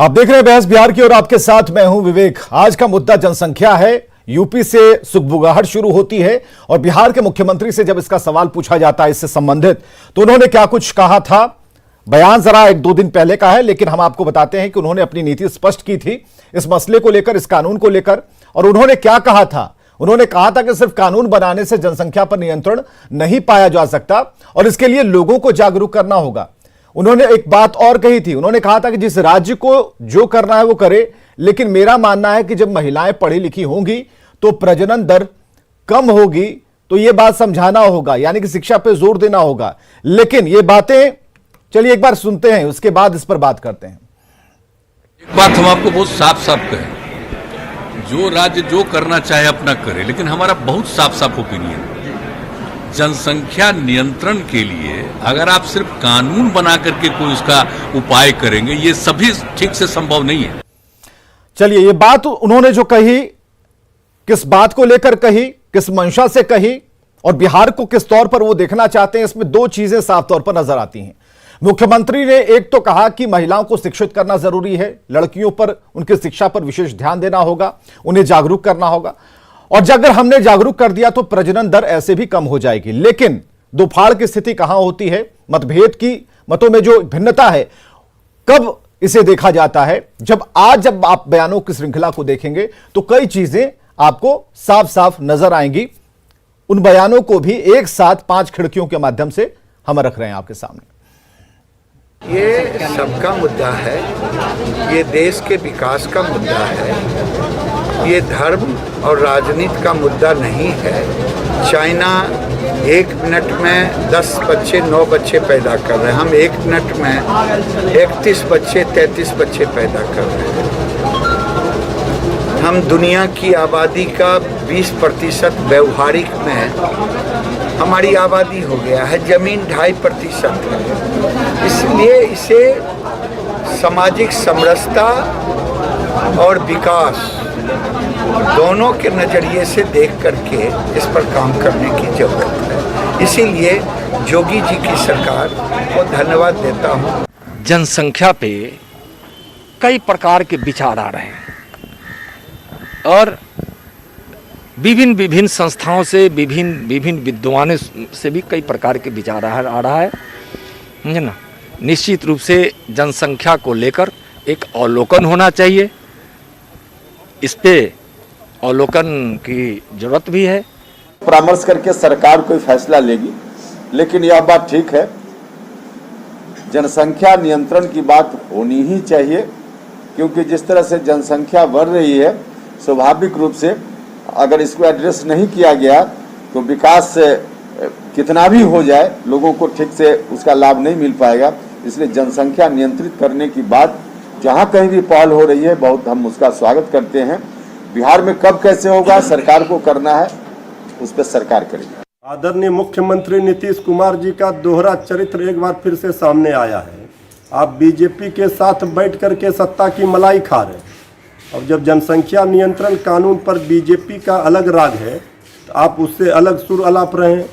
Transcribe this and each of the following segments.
आप देख रहे हैं बहस बिहार की और आपके साथ मैं हूं विवेक। आज का मुद्दा जनसंख्या है। यूपी से सुगबुगाहट शुरू होती है और बिहार के मुख्यमंत्री से जब इसका सवाल पूछा जाता है इससे संबंधित, तो उन्होंने क्या कुछ कहा था। बयान जरा एक दो दिन पहले का है, लेकिन हम आपको बताते हैं कि उन्होंने अपनी नीति स्पष्ट की थी इस मसले को लेकर, इस कानून को लेकर। और उन्होंने क्या कहा था? उन्होंने कहा था कि सिर्फ कानून बनाने से जनसंख्या पर नियंत्रण नहीं पाया जा सकता और इसके लिए लोगों को जागरूक करना होगा। उन्होंने एक बात और कही थी, उन्होंने कहा था कि जिस राज्य को जो करना है वो करे, लेकिन मेरा मानना है कि जब महिलाएं पढ़ी लिखी होंगी तो प्रजनन दर कम होगी, तो ये बात समझाना होगा, यानी कि शिक्षा पे जोर देना होगा। लेकिन ये बातें चलिए एक बार सुनते हैं, उसके बाद इस पर बात करते हैं। एक बात हम आपको बहुत साफ साफ कहें, जो राज्य जो करना चाहे अपना करे, लेकिन हमारा बहुत साफ साफ ओपिनियन है, जनसंख्या नियंत्रण के लिए अगर आप सिर्फ कानून बना करके कोई उसका उपाय करेंगे, ये सभी ठीक से संभव नहीं है। चलिए, ये बात उन्होंने जो कही, किस बात को लेकर कही, किस मंशा से कही और बिहार को किस तौर पर वो देखना चाहते हैं, इसमें दो चीजें साफ तौर पर नजर आती हैं। मुख्यमंत्री ने एक तो कहा कि महिलाओं को शिक्षित करना जरूरी है, लड़कियों पर, उनकी शिक्षा पर विशेष ध्यान देना होगा, उन्हें जागरूक करना होगा, और अगर हमने जागरूक कर दिया तो प्रजनन दर ऐसे भी कम हो जाएगी। लेकिन दोफाड़ की स्थिति कहां होती है? मतभेद की, मतों में जो भिन्नता है, कब इसे देखा जाता है? जब आप बयानों की श्रृंखला को देखेंगे तो कई चीजें आपको साफ साफ नजर आएंगी। उन बयानों को भी एक साथ 5 खिड़कियों के माध्यम से हम रख रहे हैं आपके सामने। ये सबका मुद्दा है, ये देश के विकास का मुद्दा है, ये धर्म और राजनीति का मुद्दा नहीं है। चाइना 1 मिनट में 10 बच्चे 9 बच्चे पैदा कर रहे हैं, हम 1 मिनट में 31 बच्चे 33 बच्चे पैदा कर रहे हैं। हम दुनिया की आबादी का 20% व्यवहारिक में हमारी आबादी हो गया है, जमीन 2.5% है। इसलिए इसे सामाजिक समरसता और विकास दोनों के नज़रिए से देख करके इस पर काम करने की जरूरत है। इसीलिए योगी जी की सरकार को धन्यवाद देता हूँ। जनसंख्या पे कई प्रकार के विचार आ रहे हैं और विभिन्न विभिन्न संस्थाओं से, विभिन्न विद्वानों से भी कई प्रकार के विचार आ रहा है, समझे ना। निश्चित रूप से जनसंख्या को लेकर एक अवलोकन होना चाहिए, इस पे अवलोकन की जरूरत भी है। परामर्श करके सरकार कोई फैसला लेगी, लेकिन यह बात ठीक है, जनसंख्या नियंत्रण की बात होनी ही चाहिए, क्योंकि जिस तरह से जनसंख्या बढ़ रही है, स्वाभाविक रूप से अगर इसको एड्रेस नहीं किया गया तो विकास कितना भी हो जाए, लोगों को ठीक से उसका लाभ नहीं मिल पाएगा। इसलिए जनसंख्या नियंत्रित करने की बात जहाँ कहीं भी पहल हो रही है, बहुत हम उसका स्वागत करते हैं। बिहार में कब कैसे होगा, सरकार को करना है, उस पर सरकार करेगी। आदरणीय मुख्यमंत्री नीतीश कुमार जी का दोहरा चरित्र एक बार फिर से सामने आया है। आप बीजेपी के साथ बैठ करके सत्ता की मलाई खा रहे हैं, और जब जनसंख्या नियंत्रण कानून पर बीजेपी का अलग राग है तो आप उससे अलग सुर अलाप रहे हैं।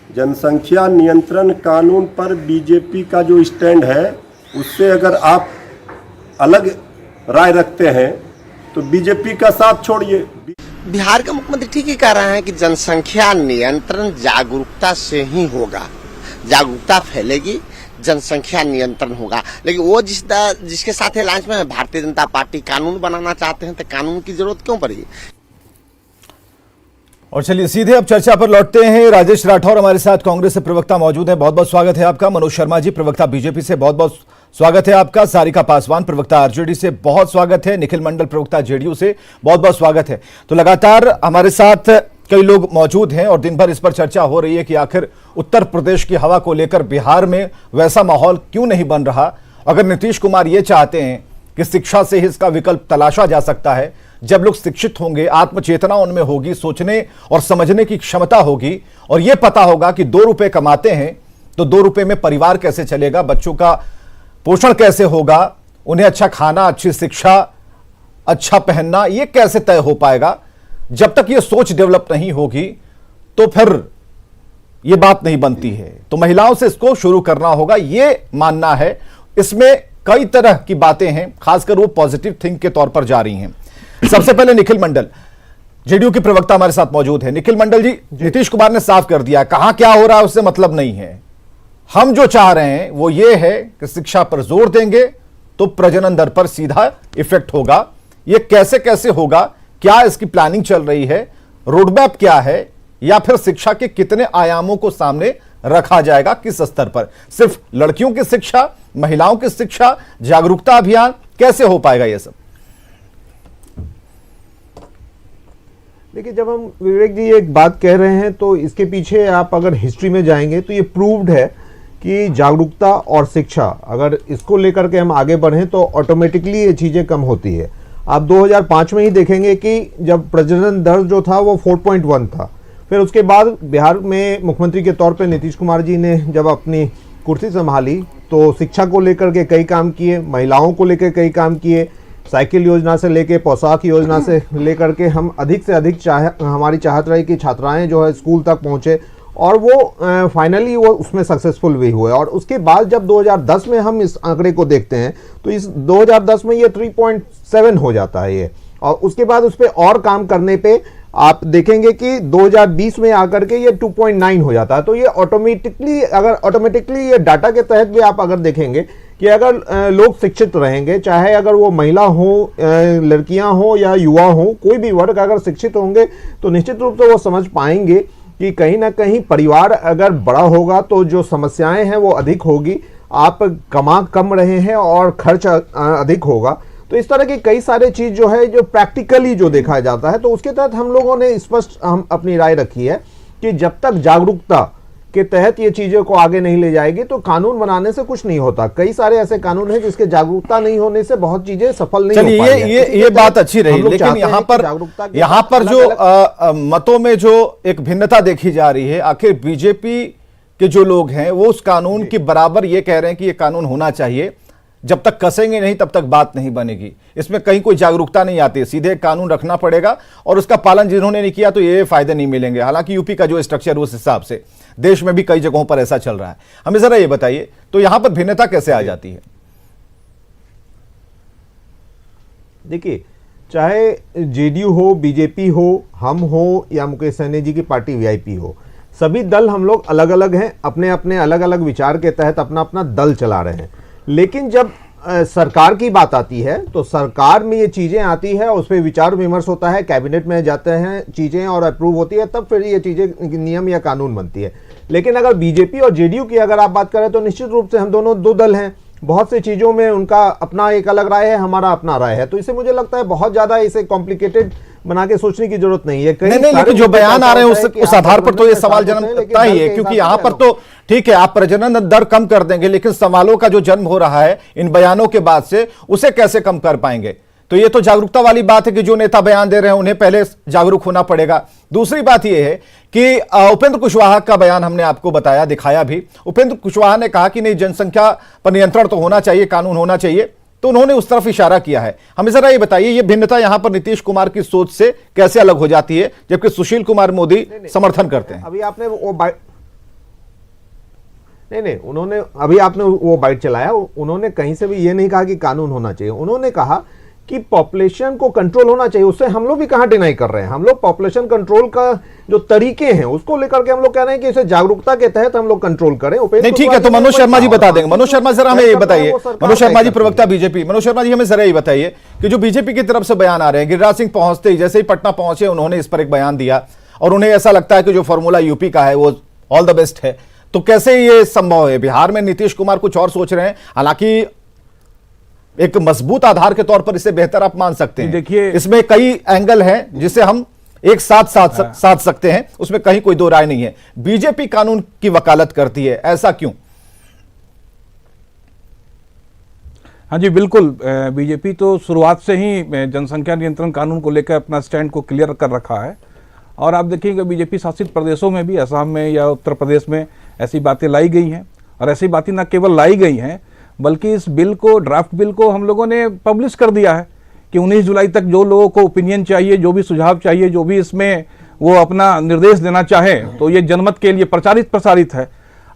जनसंख्या नियंत्रण कानून पर बीजेपी का जो स्टैंड है, उससे अगर आप अलग राय रखते हैं तो बीजेपी का साथ छोड़िए। बिहार का मुख्यमंत्री ठीक ही कह रहे हैं कि जनसंख्या नियंत्रण जागरूकता से ही होगा, जागरूकता फैलेगी, जनसंख्या नियंत्रण होगा। लेकिन वो जिसके साथ अलायंस में है, भारतीय जनता पार्टी, कानून बनाना चाहते हैं, तो कानून की जरूरत क्यों पड़ी? और चलिए सीधे अब चर्चा पर लौटते हैं। राजेश राठौर हमारे साथ कांग्रेस से प्रवक्ता मौजूद हैं, बहुत बहुत स्वागत है आपका। मनोज शर्मा जी, प्रवक्ता बीजेपी से, बहुत बहुत स्वागत है आपका। सारिका पासवान, प्रवक्ता आरजेडी से, बहुत स्वागत है। निखिल मंडल, प्रवक्ता जेडीयू से, बहुत बहुत स्वागत है। तो लगातार हमारे साथ कई लोग मौजूद हैं और दिन भर इस पर चर्चा हो रही है कि आखिर उत्तर प्रदेश की हवा को लेकर बिहार में वैसा माहौल क्यों नहीं बन रहा। अगर नीतीश कुमार ये चाहते हैं कि शिक्षा से ही इसका विकल्प तलाशा जा सकता है, जब लोग शिक्षित होंगे, आत्मचेतना उनमें होगी, सोचने और समझने की क्षमता होगी, और यह पता होगा कि 2 रुपए कमाते हैं तो 2 रुपए में परिवार कैसे चलेगा, बच्चों का पोषण कैसे होगा, उन्हें अच्छा खाना, अच्छी शिक्षा, अच्छा पहनना, यह कैसे तय हो पाएगा। जब तक ये सोच डेवलप नहीं होगी तो फिर ये बात नहीं बनती है। तो महिलाओं से इसको शुरू करना होगा, ये मानना है। इसमें कई तरह की बातें हैं, खासकर वो पॉजिटिव थिंक के तौर पर जा रही हैं। सबसे पहले निखिल मंडल, जेडीयू के प्रवक्ता हमारे साथ मौजूद है। निखिल मंडल जी, नीतीश कुमार ने साफ कर दिया, कहां क्या हो रहा है उससे मतलब नहीं है। हम जो चाह रहे हैं वो ये है कि शिक्षा पर जोर देंगे तो प्रजनन दर पर सीधा इफेक्ट होगा। ये कैसे कैसे होगा, क्या इसकी प्लानिंग चल रही है, रोडमैप क्या है, या फिर शिक्षा के कितने आयामों को सामने रखा जाएगा, किस स्तर पर? सिर्फ लड़कियों की शिक्षा, महिलाओं की शिक्षा, जागरूकता अभियान, कैसे हो पाएगा यह सब? देखिए, जब हम विवेक जी एक बात कह रहे हैं तो इसके पीछे आप अगर हिस्ट्री में जाएंगे तो ये प्रूव्ड है कि जागरूकता और शिक्षा, अगर इसको लेकर के हम आगे बढ़ें तो ऑटोमेटिकली ये चीज़ें कम होती है। आप 2005 में ही देखेंगे कि जब प्रजनन दर जो था वो 4.1 था, फिर उसके बाद बिहार में मुख्यमंत्री के तौर पे नीतीश कुमार जी ने जब अपनी कुर्सी संभाली तो शिक्षा को लेकर के कई काम किए, महिलाओं को लेकर कई काम किए, साइकिल योजना से लेके पोशाक योजना से लेकर के हम अधिक से अधिक हमारी चाहत रही कि छात्राएं जो है स्कूल तक पहुंचे, और वो फाइनली वो उसमें सक्सेसफुल भी हुए। और उसके बाद जब 2010 में हम इस आंकड़े को देखते हैं तो इस 2010 में ये 3.7 हो जाता है ये, और उसके बाद उस पर और काम करने पे आप देखेंगे कि 2020 में आकर के ये 2.9 हो जाता है। तो ये ऑटोमेटिकली ये डाटा के तहत भी आप अगर देखेंगे कि अगर लोग शिक्षित रहेंगे, चाहे अगर वो महिला हो, लड़कियां हो या युवा हो, कोई भी वर्ग अगर शिक्षित होंगे तो निश्चित रूप से वो समझ पाएंगे कि कहीं ना कहीं परिवार अगर बड़ा होगा तो जो समस्याएं हैं वो अधिक होगी, आप कमा कम रहे हैं और खर्च अधिक होगा। तो इस तरह की कई सारे चीज जो है जो प्रैक्टिकली जो देखा जाता है, तो उसके तहत हम लोगों ने स्पष्ट हम अपनी राय रखी है कि जब तक जागरूकता के तहत ये चीजों को आगे नहीं ले जाएगी तो कानून बनाने से कुछ नहीं होता। कई सारे ऐसे कानून हैं जिसके जागरूकता नहीं होने से बहुत चीजें सफल नहीं हो पाई हैं। ये बात अच्छी रही, लेकिन यहाँ पर जो मतों में जो एक भिन्नता देखी जा रही है, आखिर बीजेपी के जो लोग हैं वो उस कानून की बराबर ये कह रहे हैं कि ये कानून होना चाहिए, जब तक कसेंगे नहीं तब तक बात नहीं बनेगी। इसमें कहीं कोई जागरूकता नहीं आती, सीधे कानून रखना पड़ेगा और उसका पालन जिन्होंने नहीं किया तो ये फायदे नहीं मिलेंगे। हालांकि यूपी का जो स्ट्रक्चर उस हिसाब से देश में भी कई जगहों पर ऐसा चल रहा है। हमें जरा ये बताइए, तो यहां पर भिन्नता कैसे आ जाती है? देखिए, चाहे जेडीयू हो, बीजेपी हो, हम हो या मुकेश सहनी जी की पार्टी वीआईपी हो, सभी दल हम लोग अलग अलग हैं, अपने अपने अलग अलग विचार के तहत अपना अपना दल चला रहे हैं। लेकिन जब सरकार की बात आती है तो सरकार में ये चीज़ें आती है, उस पर विचार विमर्श होता है, कैबिनेट में जाते हैं चीज़ें और अप्रूव होती है, तब फिर ये चीज़ें नियम या कानून बनती है। लेकिन अगर बीजेपी और जेडीयू की अगर आप बात करें तो निश्चित रूप से हम दोनों दो दल हैं, बहुत सी चीज़ों में उनका अपना एक अलग राय है, हमारा अपना राय है। तो इसे मुझे लगता है बहुत ज़्यादा इसे कॉम्प्लिकेटेड बना के सोचने की जरूरत नहीं है। नहीं, लेकिन जो बयान आ रहे हैं उस आधार पर तो ये सवाल जन्म सकता ही है, क्योंकि यहां पर तो ठीक है आप प्रजनन दर कम कर देंगे, लेकिन सवालों का जो जन्म हो रहा है इन बयानों के बाद से, उसे कैसे कम कर पाएंगे? तो ये तो जागरूकता वाली बात है कि जो नेता बयान दे रहे हैं उन्हें पहले जागरूक होना पड़ेगा। दूसरी बात यह है कि उपेंद्र कुशवाहा का बयान हमने आपको बताया, दिखाया भी। उपेंद्र कुशवाहा ने कहा कि नहीं, जनसंख्या पर नियंत्रण तो होना चाहिए, कानून होना चाहिए, तो उन्होंने उस तरफ इशारा किया है। हमें जरा ये बताइए, ये भिन्नता यहां पर नीतीश कुमार की सोच से कैसे अलग हो जाती है, जबकि सुशील कुमार मोदी समर्थन करते हैं? अभी आपने वो बाइट नहीं, उन्होंने अभी आपने वो बाइट चलाया, उन्होंने कहीं से भी ये नहीं कहा कि कानून होना चाहिए, उन्होंने कहा कि पॉपुलेशन को कंट्रोल होना चाहिए। उससे हम लोग भी कहां डिनाई कर रहे हैं, हम लोग पॉपुलेशन कंट्रोल का जो तरीके हैं उसको लेकर के हम लोग कह रहे हैं कि इसे जागरूकता के तहत हम लोग कंट्रोल करें। नहीं, ठीक है, तो मनोज शर्मा जी बता देंगे। मनोज शर्मा जरा हमें ये बताइए, मनोज शर्मा जी प्रवक्ता बीजेपी, मनोज शर्मा जी हमें जरा ये बताइए कि जो बीजेपी की तरफ से बयान आ रहे हैं, गिरिराज सिंह पहुंचते ही, जैसे ही पटना पहुंचे उन्होंने इस पर एक बयान दिया और उन्हें ऐसा लगता है कि जो फॉर्मूला यूपी का है वो ऑल द बेस्ट है, तो कैसे ये संभव है? बिहार में नीतीश कुमार कुछ और सोच रहे हैं, हालांकि एक मजबूत आधार के तौर पर इसे बेहतर आप मान सकते हैं। देखिए, इसमें कई एंगल हैं जिसे हम एक साथ सकते हैं, उसमें कहीं कोई दो राय नहीं है। बीजेपी कानून की वकालत करती है, ऐसा क्यों? हाँ जी, बिल्कुल। बीजेपी तो शुरुआत से ही जनसंख्या नियंत्रण कानून को लेकर अपना स्टैंड को क्लियर कर रखा है, और आप देखिएगा बीजेपी शासित प्रदेशों में भी, असम में या उत्तर प्रदेश में ऐसी बातें लाई गई हैं, और ऐसी बातें न केवल लाई गई हैं बल्कि इस बिल को, ड्राफ्ट बिल को हम लोगों ने पब्लिश कर दिया है कि 19 जुलाई तक जो लोगों को ओपिनियन चाहिए, जो भी सुझाव चाहिए, जो भी इसमें वो अपना निर्देश देना चाहे, तो ये जनमत के लिए प्रसारित है।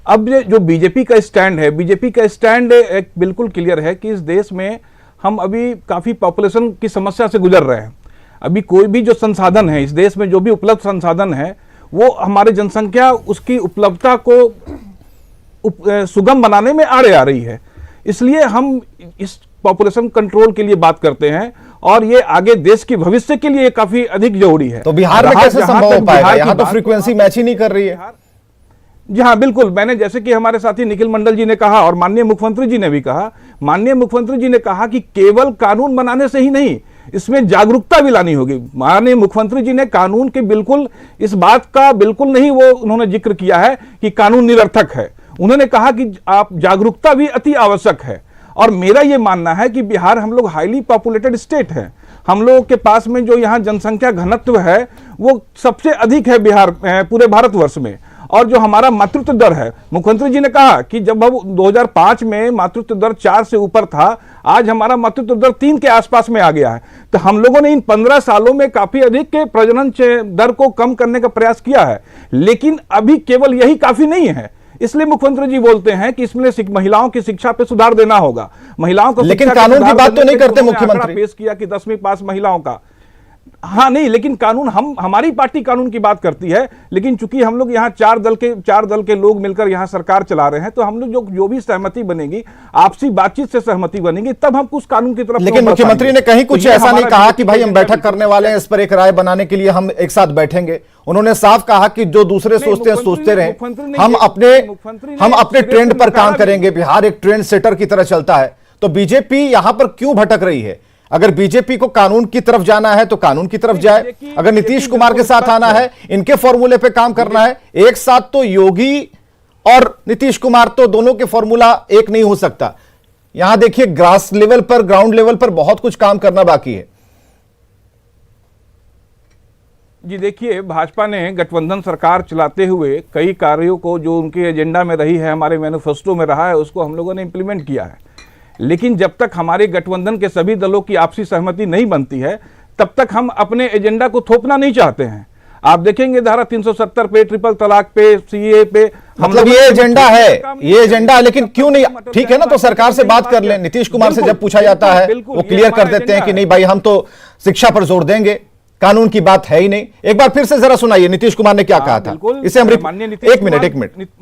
अब ये जो बीजेपी का स्टैंड है, बीजेपी का स्टैंड एक बिल्कुल क्लियर है कि इस देश में हम अभी काफी पॉपुलेशन की समस्या से गुजर रहे हैं। अभी कोई भी जो संसाधन है इस देश में, जो भी उपलब्ध संसाधन है, वो हमारी जनसंख्या उसकी उपलब्धता को सुगम बनाने में आड़े आ रही है। इसलिए हम इस पॉपुलेशन कंट्रोल के लिए बात करते हैं और ये आगे देश के भविष्य के लिए काफी अधिक जरूरी है। तो बिहार में कैसे संभव हो पाएगा? यहाँ तो फ्रीक्वेंसी मैच ही नहीं कर रही है। जी हाँ, बिल्कुल। मैंने जैसे कि हमारे साथी निखिल मंडल जी ने कहा और माननीय मुख्यमंत्री जी ने भी कहा, माननीय मुख्यमंत्री जी ने कहा कि केवल कानून बनाने से ही नहीं, इसमें जागरूकता भी लानी होगी। माननीय मुख्यमंत्री जी ने कानून के बिल्कुल इस बात का बिल्कुल नहीं वो उन्होंने जिक्र किया है कि कानून निरर्थक है। उन्होंने कहा कि आप जागरूकता भी अति आवश्यक है। और मेरा ये मानना है कि बिहार हम लोग हाईली पॉपुलेटेड स्टेट है। हम लोगों के पास में जो यहाँ जनसंख्या घनत्व है वो सबसे अधिक है बिहार पूरे भारतवर्ष में। और जो हमारा मातृत्व दर है, मुख्यमंत्री जी ने कहा कि जब हम 2005 में मातृत्व दर 4 से ऊपर था, आज हमारा मातृत्व दर 3 के आसपास में आ गया है। तो हम लोगों ने इन 15 सालों में काफी अधिक के प्रजनन दर को कम करने का प्रयास किया है, लेकिन अभी केवल यही काफी नहीं है। इसलिए मुख्यमंत्री जी बोलते हैं कि इसमें महिलाओं की शिक्षा पे सुधार देना होगा। महिलाओं को लेकिन कानून की बात तो नहीं करते मुख्यमंत्री। पेश किया कि 10वीं पास महिलाओं का, हाँ नहीं, लेकिन कानून हमारी पार्टी कानून की बात करती है। लेकिन चूंकि हम लोग यहाँ चार दल के लोग मिलकर यहाँ सरकार चला रहे हैं, तो हम लोग जो भी सहमति बनेगी, आपसी बातचीत से सहमति बनेगी, तब हम उस कानून की तरफ। लेकिन मुख्यमंत्री ने कहीं कुछ ऐसा नहीं कहा कि भाई हम बैठक करने वाले हैं, इस पर एक राय बनाने के लिए हम एक साथ बैठेंगे। उन्होंने साफ कहा कि जो दूसरे सोचते हैं सोचते रहे, हम अपने ट्रेंड पर काम करेंगे। बिहार एक ट्रेंड सेटर की तरह चलता है। तो बीजेपी यहां पर क्यों भटक रही है? अगर बीजेपी को कानून की तरफ जाना है तो कानून की तरफ जाए। अगर नीतीश कुमार के साथ आना है, इनके फॉर्मूले पे काम करना है, एक साथ तो योगी और नीतीश कुमार, तो दोनों के फॉर्मूला एक नहीं हो सकता। यहां देखिए ग्रास लेवल पर, ग्राउंड लेवल पर बहुत कुछ काम करना बाकी है। जी देखिए, भाजपा ने गठबंधन सरकार चलाते हुए कई कार्यों को जो उनके एजेंडा में रही है, हमारे मैनिफेस्टो में रहा है, उसको हम लोगों ने इंप्लीमेंट किया है। लेकिन जब तक हमारे गठबंधन के सभी दलों की आपसी सहमति नहीं बनती है, तब तक हम अपने एजेंडा को थोपना नहीं चाहते हैं। आप देखेंगे धारा 370 पे, ट्रिपल तलाक पे, सीए पे, मतलब ये एजेंडा है, ये एजेंडा है, लेकिन क्यों नहीं? ठीक है ना, तो सरकार से बात कर लें। नीतीश कुमार से जब पूछा जाता है वो क्लियर कर देते हैं कि नहीं भाई, हम तो शिक्षा पर जोर देंगे, कानून की बात है ही नहीं। एक बार फिर से जरा सुनाइए नीतीश कुमार ने क्या कहा था। इसे हम एक मिनट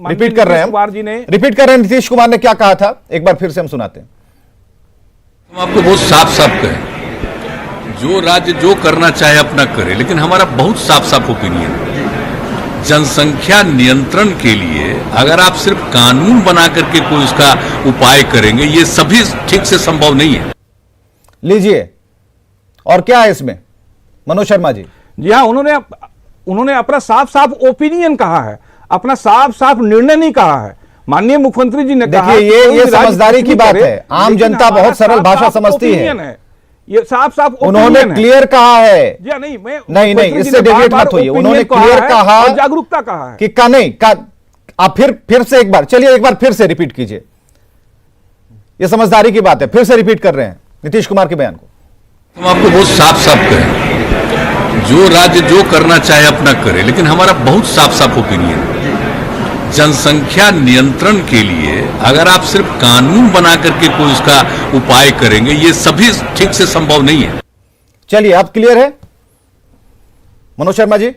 रिपीट कर रहे हैं। नीतीश कुमार ने क्या कहा था, एक बार फिर से हम सुनाते हैं। हम आपको बहुत साफ साफ कहें, जो राज्य जो करना चाहे अपना करे, लेकिन हमारा बहुत साफ साफ ओपिनियन है, जनसंख्या नियंत्रण के लिए अगर आप सिर्फ कानून बना करके कोई उसका उपाय करेंगे, ये सभी ठीक से संभव नहीं है। लीजिए, और क्या है इसमें मनोज शर्मा जी? जी हाँ, उन्होंने अपना साफ साफ ओपिनियन कहा है, अपना साफ साफ निर्णय नहीं कहा है। माननीय मुख्यमंत्री जी ने कहा, देखिए ये समझदारी की बात है। आम जनता बहुत सरल भाषा समझती है। ये साफ साफ उन्होंने क्लियर कहा है। नहीं, इससे डेविएट मत होइए। उन्होंने क्लियर कहा, जागरूकता कहा है कि का नहीं का। आप फिर से एक बार, चलिए एक बार फिर से रिपीट कीजिए। ये समझदारी की बात है, फिर से रिपीट कर रहे हैं नीतीश कुमार के बयान को। हम आपको बहुत साफ साफ कहें, जो राज्य जो करना चाहे अपना करे, लेकिन हमारा बहुत साफ साफ ओपिनियन है, जनसंख्या नियंत्रण के लिए अगर आप सिर्फ कानून बना करके कोई उसका उपाय करेंगे, ये सभी ठीक से संभव नहीं है। चलिए, आप क्लियर है मनोज शर्मा जी?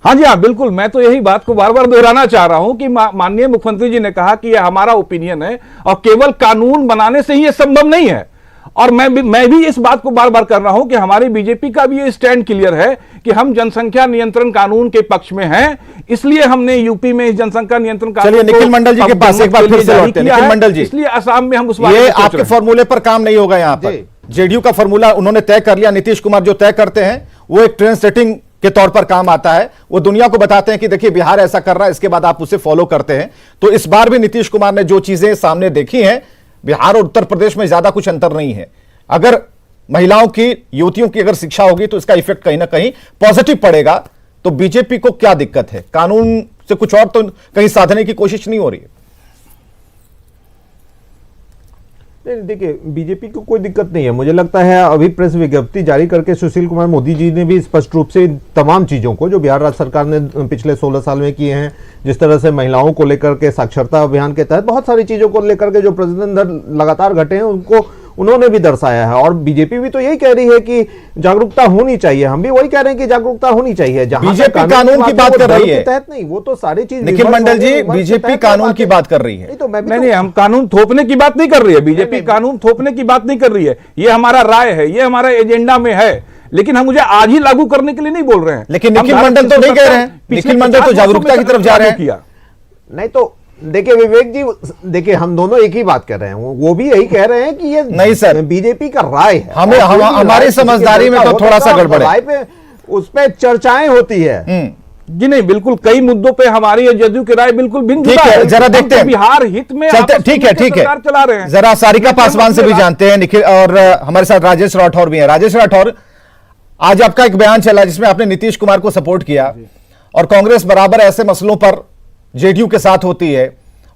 हाँ जी हाँ, बिल्कुल। मैं तो यही बात को बार बार दोहराना चाह रहा हूं कि माननीय मुख्यमंत्री जी ने कहा कि यह हमारा ओपिनियन है और केवल कानून बनाने से ही यह संभव नहीं है। और मैं भी इस बात को बार बार कर रहा हूं कि हमारी बीजेपी का भी ये स्टैंड क्लियर है कि हम जनसंख्या नियंत्रण कानून के पक्ष में हैं। इसलिए हमने यूपी में इस जनसंख्या नियंत्रण कानून, चलिए निखिल मंडल जी के पास एक बार फिर से लौटते हैं। निखिल मंडल जी, इसलिए असम में हम उस ये आपके फॉर्मूले पर काम नहीं होगा। यहाँ पर जेडीयू का फॉर्मूला उन्होंने तय कर लिया। नीतीश कुमार जो तय करते हैं वो एक ट्रेंड सेटिंग के तौर पर काम आता है। वो दुनिया को बताते हैं कि देखिए बिहार ऐसा कर रहा है, इसके बाद आप उसे फॉलो करते हैं। तो इस बार भी नीतीश कुमार ने जो चीजें सामने देखी हैं, बिहार और उत्तर प्रदेश में ज्यादा कुछ अंतर नहीं है। अगर महिलाओं की, युवतियों की अगर शिक्षा होगी तो इसका इफेक्ट कहीं ना कहीं पॉजिटिव पड़ेगा। तो बीजेपी को क्या दिक्कत है? कानून से कुछ और तो कहीं साधने की कोशिश नहीं हो रही है। नहीं, देखिए बीजेपी को कोई दिक्कत नहीं है। मुझे लगता है अभी प्रेस विज्ञप्ति जारी करके सुशील कुमार मोदी जी ने भी स्पष्ट रूप से तमाम चीजों को जो बिहार राज्य सरकार ने पिछले 16 साल में किए हैं, जिस तरह से महिलाओं को लेकर के साक्षरता अभियान के तहत बहुत सारी चीजों को लेकर के जो प्रतिदिन दर लगातार घटे हैं उनको उन्होंने भी दर्शाया है। और बीजेपी भी तो यही कह रही है कि जागरूकता होनी चाहिए, हम भी वही कह रहे हैं कि जागरूकता होनी चाहिए। बीजेपी कानून की बात कर रही है, तहत नहीं, वो तो सारी चीज निखिल मंडल जी बीजेपी कानून की बात कर रही है। तो मैं नहीं, हम कानून थोपने की बात नहीं कर रही है, बीजेपी कानून थोपने की बात नहीं कर रही है। ये हमारा राय है, ये हमारा एजेंडा में है, लेकिन हम मुझे आज ही लागू करने के लिए नहीं बोल रहे हैं। लेकिन निखिल मंडल तो नहीं कह रहे हैं, निखिल मंडल तो जागरूकता की तरफ जा रहे हैं। नहीं तो देखिए विवेक जी, देखिए हम दोनों एक ही बात कर रहे हैं, वो भी यही कह रहे हैं कि ये नहीं सर, बीजेपी का राय है। हमारी समझदारी में तो थोड़ा सा गड़बड़ है, उस पे चर्चाएं होती है। जी नहीं, बिल्कुल कई मुद्दों पे हमारी और जदयू की राय बिल्कुल भिन्न जुदा है। जरा देखते हैं बिहार हित में ठीक है चला रहे हैं। जरा सारिका पासवान से भी जानते हैं निखिल, और हमारे साथ राजेश राठौर भी हैं। राजेश राठौर, आज आपका एक बयान चला जिसमें आपने नीतीश कुमार को सपोर्ट किया और कांग्रेस बराबर ऐसे मसलों पर जेडीयू के साथ होती है,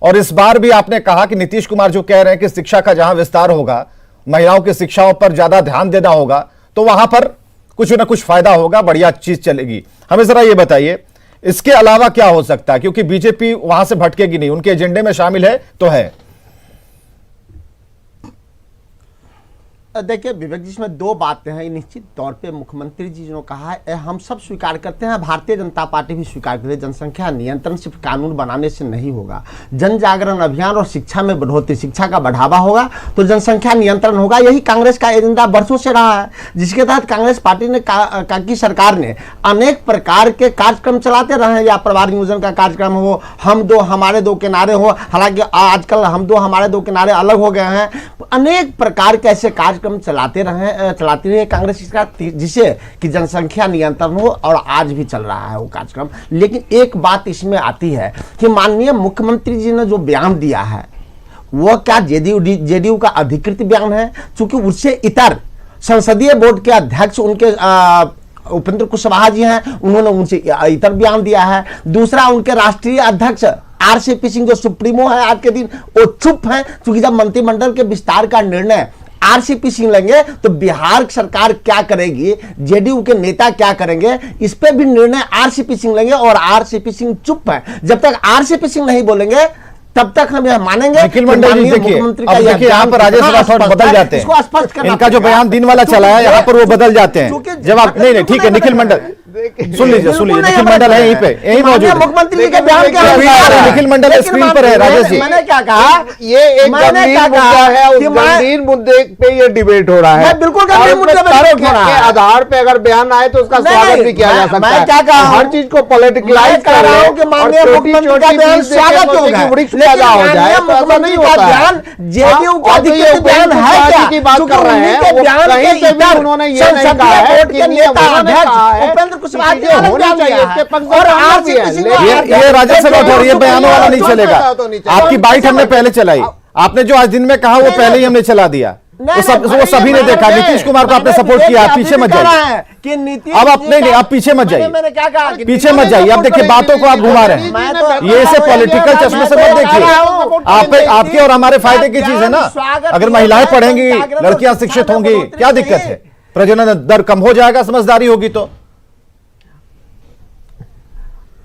और इस बार भी आपने कहा कि नीतीश कुमार जो कह रहे हैं कि शिक्षा का जहां विस्तार होगा, महिलाओं की शिक्षाओं पर ज्यादा ध्यान देना होगा, तो वहां पर कुछ ना कुछ फायदा होगा, बढ़िया चीज चलेगी। हमें जरा ये बताइए इसके अलावा क्या हो सकता है, क्योंकि बीजेपी वहां से भटकेगी नहीं, उनके एजेंडे में शामिल है तो है। देखिए विवेक जी, इसमें दो बातें हैं। निश्चित तौर पे मुख्यमंत्री जी ने कहा है, हम सब स्वीकार करते हैं, भारतीय जनता पार्टी भी स्वीकार करती है, जनसंख्या नियंत्रण सिर्फ कानून बनाने से नहीं होगा। जन जागरण अभियान और शिक्षा में बढ़ोतरी, शिक्षा का बढ़ावा होगा तो जनसंख्या नियंत्रण होगा। यही कांग्रेस का एजेंडा वर्षों से रहा है, जिसके तहत कांग्रेस पार्टी ने की सरकार ने अनेक प्रकार के कार्यक्रम चलाते रहे हैं, या परिवार नियोजन का कार्यक्रम हो, हम दो हमारे दो किनारे हो। हालांकि आजकल हम दो हमारे दो किनारे अलग हो गए हैं। अनेक प्रकार के ऐसे कार्यक्रम चलाती रही कांग्रेस सरकार, जिसे कि जनसंख्या नियंत्रण हो, और आज भी चल रहा है वो कार्यक्रम। लेकिन एक बात इसमें आती है कि माननीय मुख्यमंत्री जी ने जो बयान दिया है वो क्या जेडीयू का अधिकृत बयान है? चूंकि उससे इतर संसदीय बोर्ड के अध्यक्ष उनके उपेंद्र कुशवाहा जी हैं, उन्होंने उनसे इतर बयान दिया है। दूसरा, उनके राष्ट्रीय अध्यक्ष आरसीपी सिंह जो सुप्रीमो है आज के दिन, वो चुप हैं, क्योंकि जब मंत्रिमंडल के विस्तार का निर्णय आरसीपी सिंह लेंगे तो बिहार सरकार क्या करेगी, जेडीयू के नेता क्या करेंगे, इस पे भी निर्णय आरसीपी सिंह लेंगे। और आरसीपी सिंह चुप है, जब तक आरसीपी सिंह नहीं बोलेंगे तब तक हम यह मानेंगे। निखिल मंडल जी देखिए, अब देखिए यहाँ पर राजेश राठौर बदल जाते हैं, इनका जो बयान दिन वाला चला है यहाँ पर वो बदल जाते हैं। जब आप नहीं ठीक है निखिल मंडल सुन लीजिए निखिल मंडल है यहीं पे, यही मौजूद है। मुख्यमंत्री जी के बयान क्या है? निखिल मंडल स्क्रीन पर है। राजेश जी, मैंने क्या कहा, ये एक गंभीर मुद्दा है, उस गंभीर मुद्दे पे ये डिबेट हो रहा है। मैं बिल्कुल गंभीर मुद्दे पे डिबेट हो रहा है। आधार पे अगर बयान आए तो उसका स्वागत भी किया जा सकता है। मैं क्या कहा, हर चीज को पॉलिटिकलाइज कर रहा हूं कि माननीय मुख्यमंत्री का बयान स्वागत होगा, वृक्ष पैदा हो जाए, तो ऐसा नहीं होता है। जेडीयू का अधिकृत बयान है क्या की बात कर रहे हैं, कहीं से भी उन्होंने ये नहीं कहा है कि उपेंद्र कुशवाहा जी चाहिए, इसके पक्ष में और ये राजेश राठौर ये बयानों वाला नहीं चलेगा। आपकी बाइट हमने पहले चलाई, आपने जो आज दिन में कहा वो पहले ही हमने चला दिया, वो सभी ने देखा। नीतीश कुमार को आपने सपोर्ट किया, पीछे मत जाइए। अब आप नहीं, आप पीछे मत जाइए, पीछे मत जाइए। अब देखिए बातों को आप घुमा रहे हैं, ये ऐसे पॉलिटिकल चश्मे से मत देखिए। आपके और हमारे फायदे की चीज है ना। अगर महिलाएं पढ़ेंगी, लड़कियां शिक्षित होंगी, क्या दिक्कत है? प्रजनन दर कम हो जाएगा, समझदारी होगी तो।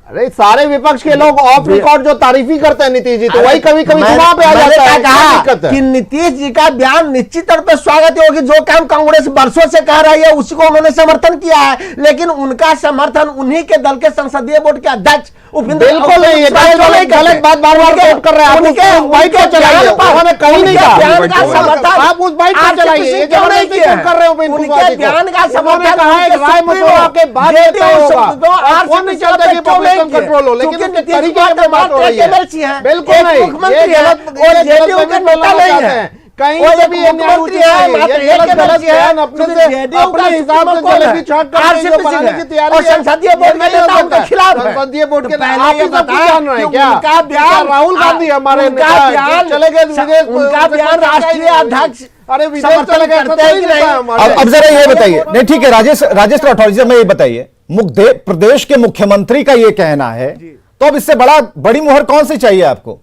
अरे सारे विपक्ष के लोग ऑफ रिकॉर्ड जो तारीफी करते हैं नीतीश जी, तो वही कभी कभी घुमा पे आ जाता है। कहा कि नीतीश जी का बयान निश्चित तौर पर स्वागत होगी। जो काम कांग्रेस वर्षों से कह रही है उसको उन्होंने समर्थन किया है, लेकिन उनका समर्थन उन्हीं के दल के संसदीय बोर्ड के अध्यक्ष बिल्कुल नहीं है। गलत बात बार-बार कोट कर रहे हैं। आप बाइक को चलाइए, उन्होंने कहीं नहीं कहा। आप उस बाइक को चलाइए, ये जबरदस्ती कोट कर रहे हो। उनके बयान का समर्थन कहा है कि राय मुद्दों के बाद देते होगा, कौन नहीं चाहता कि पॉपुलेशन कंट्रोल हो, लेकिन उनके तरीके से बात हो रही है। बिल्कुल नहीं, ये गलत और जेडीयू के नेता नहीं है, कहीं से भी मुख्यमंत्री है, मात्र एक गलत बयान अपने से अपने हिसाब से जलेबी चाट करके जो बनाने की तैयारी है, संसदीय बोर्ड में नेता उनके खिलाफ है। संसदीय बोर्ड के आप ही सब जान रहे हैं क्या? उनका बयान राहुल गांधी हमारे नेता चले गए विदेश, उनका बयान राष्ट्रीय अध्यक्ष अरे विदेश चले गए अब जरा ये बताइए, नहीं ठीक है राजेश राठौर जी, हमें ये बताइए, प्रदेश के मुख्यमंत्री का ये कहना है, तो अब इससे बड़ी मुहर कौन सी चाहिए आपको?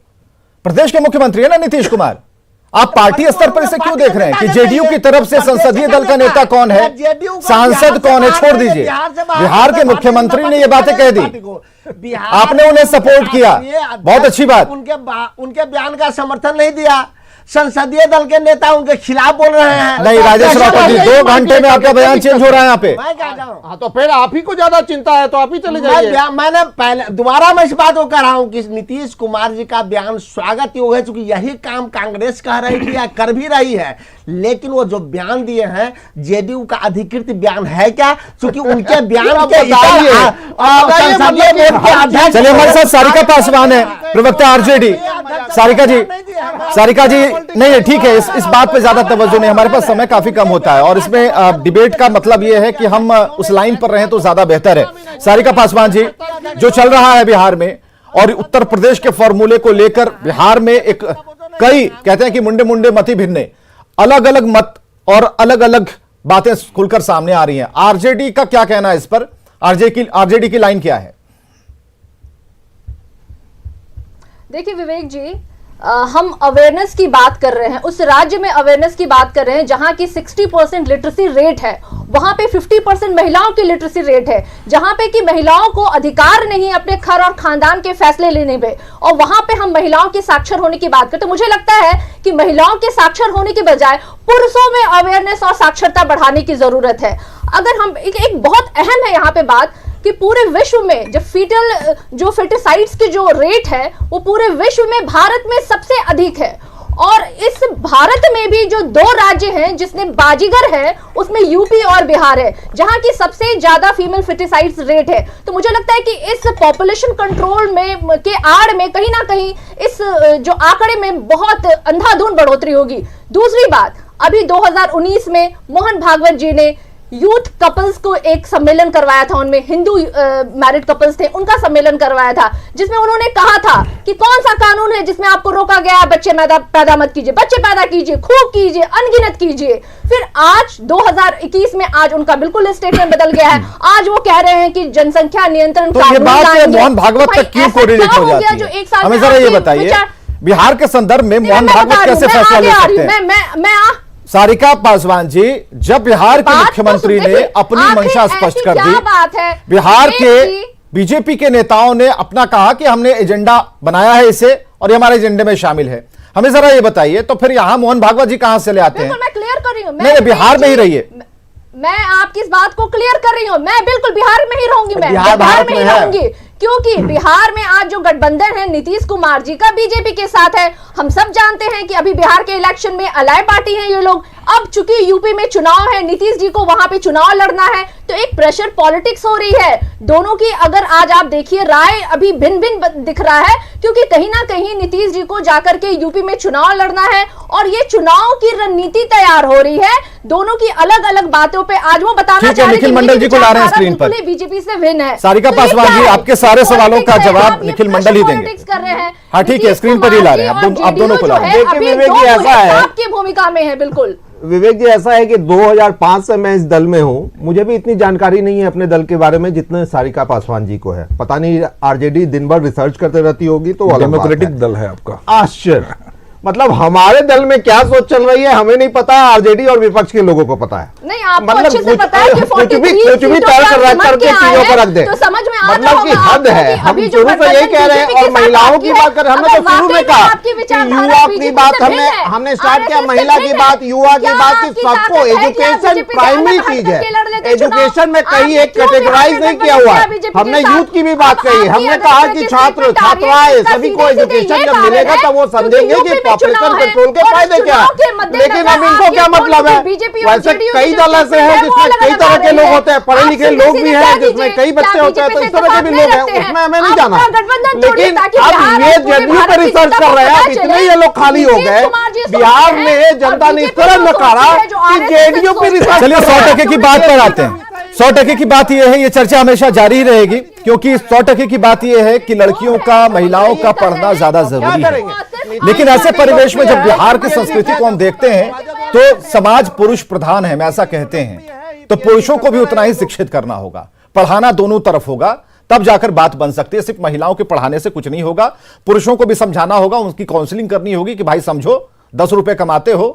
प्रदेश के मुख्यमंत्री है ना नीतीश कुमार, आप पार्टी स्तर पर इसे क्यों देख रहे हैं कि जेडीयू की तरफ से संसदीय दल का नेता कौन है, सांसद कौन है, छोड़ दीजिए। बिहार के मुख्यमंत्री ने ये बातें कह दी, आपने उन्हें सपोर्ट किया, बहुत अच्छी बात। उनके बयान का समर्थन नहीं दिया, संसदीय दल के नेता उनके खिलाफ बोल रहे हैं। नहीं राजेश राठौर जी, 2 घंटे में आपका बयान चेंज हो रहा है यहाँ पे। मैं क्या जाऊं? हाँ, तो फिर आप ही को ज्यादा चिंता है तो आप ही चले जाइए। मैंने पहले दोबारा मैं इस बात को कह रहा हूं कि नीतीश कुमार जी का बयान स्वागत योग्य है, क्योंकि यही काम कांग्रेस कह रही थी या कर भी रही है। लेकिन वो जो बयान दिए हैं जेडीयू का अधिकृत बयान है क्या? क्योंकि उनके बयान के संसदीय बोर्ड के अध्यक्ष। चलिए हमारे साथ सारिका पासवान है, प्रवक्ता आरजेडी। सारिका जी नहीं ठीक है, इस बात पे ज्यादा तवज्जो नहीं, हमारे पास समय काफी कम होता है और इसमें डिबेट का मतलब यह है कि हम उस लाइन पर रहें तो ज्यादा बेहतर है। सारिका पासवान जी, जो चल रहा है बिहार में और उत्तर प्रदेश के फॉर्मूले को लेकर बिहार में एक कई कहते हैं कि मुंडे मुंडे मति भिन्ने, अलग अलग मत और अलग अलग बातें खुलकर सामने आ रही हैं। आरजेडी का क्या कहना है इस पर? आरजेडी की लाइन क्या है? देखिए विवेक जी, हम अवेयरनेस की बात कर रहे हैं, उस राज्य में अवेयरनेस की बात कर रहे हैं जहां की 60% लिटरेसी रेट है, वहां पे 50% महिलाओं की लिटरेसी रेट है, जहां पे कि महिलाओं को अधिकार नहीं अपने घर और खानदान के फैसले लेने पे, और वहां पे हम महिलाओं के साक्षर होने की बात करते हैं। मुझे लगता है कि महिलाओं के साक्षर होने के बजाय पुरुषों में अवेयरनेस और साक्षरता बढ़ाने की जरूरत है। अगर हम एक बहुत अहम है यहाँ पे बात कि पूरे विश्व में जो फेटिसाइड्स की जो रेट है वो पूरे विश्व में भारत में सबसे अधिक है, और इस भारत में भी जो 2 राज्य हैं जिसमें बाजीगर है उसमें यूपी और बिहार है, जहां की सबसे ज्यादा फीमेल फेटिसाइड्स रेट है। तो मुझे लगता है कि इस पॉपुलेशन कंट्रोल में के आड़ में कहीं ना कहीं इस जो आंकड़े में बहुत अंधाधुंध बढ़ोतरी होगी। दूसरी बात, अभी 2019 में मोहन भागवत जी ने यूथ कपल्स को एक सम्मेलन करवाया था, उनमें हिंदू मैरिड कपल्स थे, उनका सम्मेलन करवाया था, जिसमें उन्होंने कहा था कि कौन सा कानून है जिसमें आपको रोका गया है बच्चे पैदा मत कीजिए, बच्चे पैदा कीजिए, खूब कीजिए, अनगिनत कीजिए। फिर आज 2021 में आज उनका बिल्कुल स्टेटमेंट बदल गया है, आज वो कह रहे हैं कि जनसंख्या नियंत्रण कानून लाएंगे। मोहन भागवत तक क्यों कोरिलेट हो जाती है? हमें जरा ये बताइए, बिहार के संदर्भ में मोहन भागवत कैसे फैसला ले सकते हैं? सारिका पासवान जी, जब बिहार के मुख्यमंत्री ने अपनी मंशा स्पष्ट कर दी, बिहार के बीजेपी के नेताओं ने अपना कहा कि हमने एजेंडा बनाया है इसे और ये हमारे एजेंडे में शामिल है, हमें जरा ये बताइए, तो फिर यहां मोहन भागवत जी कहां से ले आते हैं? मैं क्लियर कर रही हूं, नहीं बिहार में ही रहिए, मैं आपकी इस बात को क्लियर कर रही हूं, मैं बिल्कुल बिहार में ही रहूंगी, मैं बिहार में ही रहूंगी, क्योंकि बिहार में आज जो गठबंधन है नीतीश कुमार जी का बीजेपी के साथ है। हम सब जानते हैं कि अभी बिहार के इलेक्शन में अलाय पार्टी है ये लोग। अब चूंकि यूपी में चुनाव है, नीतीश जी को वहां पे चुनाव लड़ना है, तो एक प्रेशर पॉलिटिक्स हो रही है दोनों की। अगर आज आप देखिए राय अभी भिन्न भिन्न दिख रहा है, क्योंकि कहीं ना कहीं नीतीश जी को जाकर के यूपी में चुनाव लड़ना है और ये चुनाव की रणनीति तैयार हो रही है दोनों की अलग अलग बातों पे। आज वो बताना चाह रहे हैं निखिल मंडल जी को ला रहे हैं स्क्रीन पर, बीजेपी से भिन्न है। सारिका पासवान जी, आपके सारे सवालों का जवाब निखिल मंडल ही देंगे। कर रहे हैं, हाँ ठीक है, स्क्रीन पर ही ला रहे हैं, आप दोनों को ला रहे हैं। विवेक जी ऐसा है, आपकी भूमिका में है बिल्कुल। विवेक जी ऐसा है कि 2005 से मैं इस दल में हूं, मुझे भी इतनी जानकारी नहीं है अपने दल के बारे में जितने सारिका पासवान जी को है। पता नहीं आरजेडी दिन भर रिसर्च करते रहती होगी तो डेमोक्रेटिक दल है आपका। आश्चर्य, मतलब हमारे दल में क्या सोच चल रही है हमें नहीं पता, आरजेडी और विपक्ष के लोगों को पता है। नहीं, आपको मतलब अच्छे से पता है कि कुछ भी तर्क रख करके चीजों पर रख दे, तो समझ में आता मतलब कि हद है। हम शुरू से यही कह रहे हैं और महिलाओं की बात कर, हमने तो शुरू में कहा युवा की बात, हमने स्टार्ट किया महिला की बात, युवा की बात, की सबको एजुकेशन प्राइमरी चीज है। एजुकेशन में कहीं एक कैटेगराइज नहीं किया हुआ है। हमने यूथ की भी बात कही, हमने कहा कि छात्र छात्राएं सभी को एजुकेशन जब मिलेगा तब वो समझेंगे कि पॉपुलेशन कंट्रोल के फायदे क्या है। लेकिन अब इनको क्या मतलब है? वैसे कई दल ऐसे हैं जिसमें कई तरह के लोग होते हैं, पढ़े लिखे लोग भी हैं, जिसमें कई बच्चे होते हैं, तो इस तरह के भी लोग हैं, उसमें हमें नहीं जाना। लेकिन अब ये जेडीयू पर रिसर्च कर रहे हैं, इतने ये लोग खाली हो गए बिहार में, जनता ने इस तरह नकारा कि जेडीयू पर रिसर्च। चलिए 100% की बात पर आते हैं। 100% की बात यह है, ये चर्चा हमेशा जारी रहेगी, क्योंकि 100% की बात यह है कि लड़कियों का महिलाओं का पढ़ना ज्यादा जरूरी है। लेकिन ऐसे परिवेश में जब बिहार की संस्कृति को हम देखते हैं तो समाज पुरुष प्रधान है, हम ऐसा कहते हैं, तो पुरुषों को भी उतना ही शिक्षित करना होगा, पढ़ाना दोनों तरफ होगा, तब जाकर बात बन सकती है। सिर्फ महिलाओं के पढ़ाने से कुछ नहीं होगा, पुरुषों को भी समझाना होगा, उनकी काउंसलिंग करनी होगी कि भाई समझो 10 रुपए कमाते हो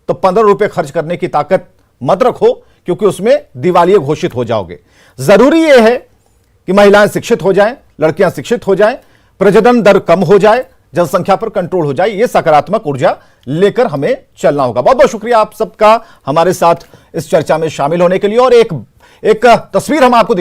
तो 15 रुपए खर्च करने की ताकत मत रखो, क्योंकि उसमें दिवालिया घोषित हो जाओगे। जरूरी यह है कि महिलाएं शिक्षित हो जाएं, लड़कियां शिक्षित हो जाएं, प्रजनन दर कम हो जाए, जनसंख्या पर कंट्रोल हो जाए। यह सकारात्मक ऊर्जा लेकर हमें चलना होगा। बहुत बहुत शुक्रिया आप सबका हमारे साथ इस चर्चा में शामिल होने के लिए। और एक तस्वीर हम आपको